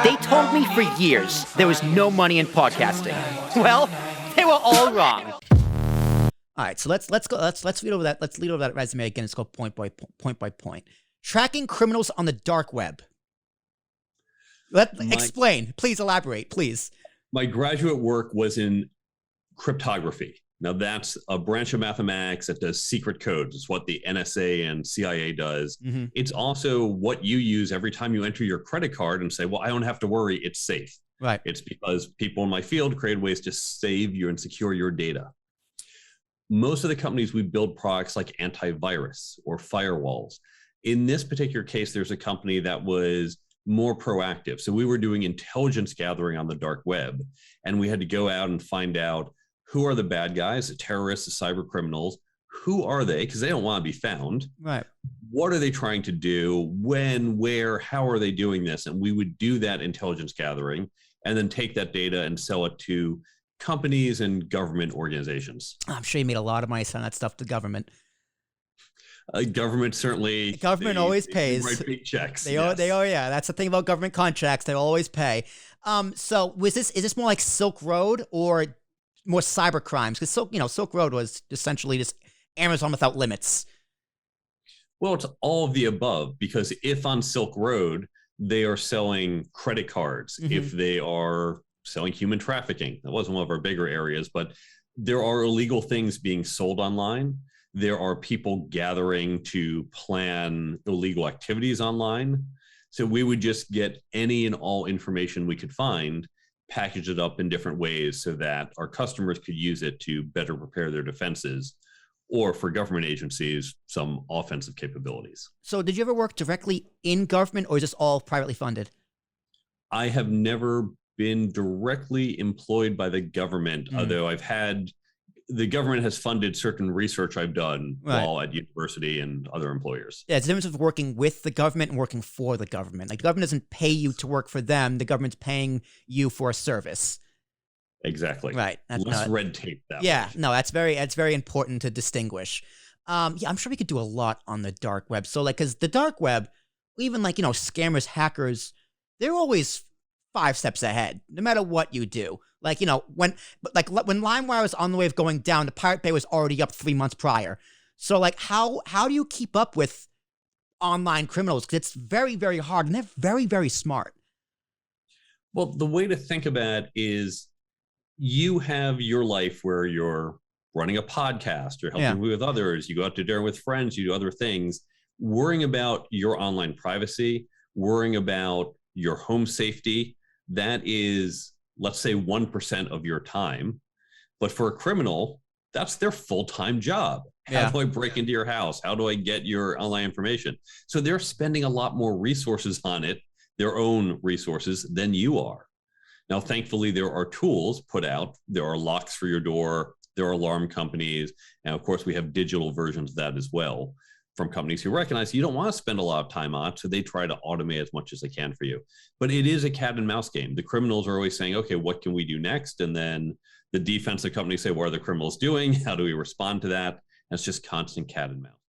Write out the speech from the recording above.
They told me for years there was no money in podcasting. Well, they were all wrong. All right, so let's read over that. Let's read over that resume again. Let's go point by point. Tracking criminals on the dark web. Explain. Please elaborate, please. My graduate work was in cryptography. Now, that's a branch of mathematics that does secret codes. It's what the NSA and CIA does. Mm-hmm. It's also what you use every time you enter your credit card and say, well, I don't have to worry, it's safe. Right. It's because people in my field created ways to save you and secure your data. Most of the companies, we build products like antivirus or firewalls. In this particular case, there's a company that was more proactive. So we were doing intelligence gathering on the dark web, and we had to go out and find out who are the bad guys, the terrorists, the cyber criminals. Who are they? Because they don't want to be found. Right. What are they trying to do? When, where, how are they doing this? And we would do that intelligence gathering and then take that data and sell it to companies and government organizations. I'm sure you made a lot of money selling that stuff to government. Government certainly. Government always pays. They write big checks. They yeah. That's the thing about government contracts. They always pay. So is this more like Silk Road or more cyber crimes? Because Silk Road was essentially just Amazon without limits. Well, it's all of the above, because if on Silk Road they are selling credit cards, Mm-hmm. if they are selling human trafficking, that wasn't one of our bigger areas, but there are illegal things being sold online. There are people gathering to plan illegal activities online. So we would just get any and all information we could find, package it up in different ways so that our customers could use it to better prepare their defenses, or for government agencies, some offensive capabilities. So did you ever work directly in government, or is this all privately funded? I have never been directly employed by the government, although the government has funded certain research I've done while at university and other employers. Yeah, it's the difference of working with the government and working for the government. Like, the government doesn't pay you to work for them. The government's paying you for a service. Exactly. Right. Less red tape that way. Yeah, no, that's very important to distinguish. Yeah, I'm sure we could do a lot on the dark web. So, like, because the dark web, even like, scammers, hackers, they're always 5 steps ahead, no matter what you do. Like, when LimeWire was on the way of going down, the Pirate Bay was already up 3 months prior. So, like, how do you keep up with online criminals? Because it's very, very hard, and they're very, very smart. Well, the way to think about it is you have your life where you're running a podcast, you're helping with others, you go out to dinner with friends, you do other things. Worrying about your online privacy, worrying about your home safety, that is, let's say, 1% of your time. But for a criminal, that's their full-time job. How do I break into your house? How do I get your online information? So they're spending a lot more resources on it, their own resources, than you are. Now, thankfully, there are tools put out. There are locks for your door. There are alarm companies. And of course, we have digital versions of that as well from companies who recognize you don't want to spend a lot of time on it. So they try to automate as much as they can for you. But it is a cat and mouse game. The criminals are always saying, okay, what can we do next? And then the defensive companies say, what are the criminals doing? How do we respond to that? And it's just constant cat and mouse.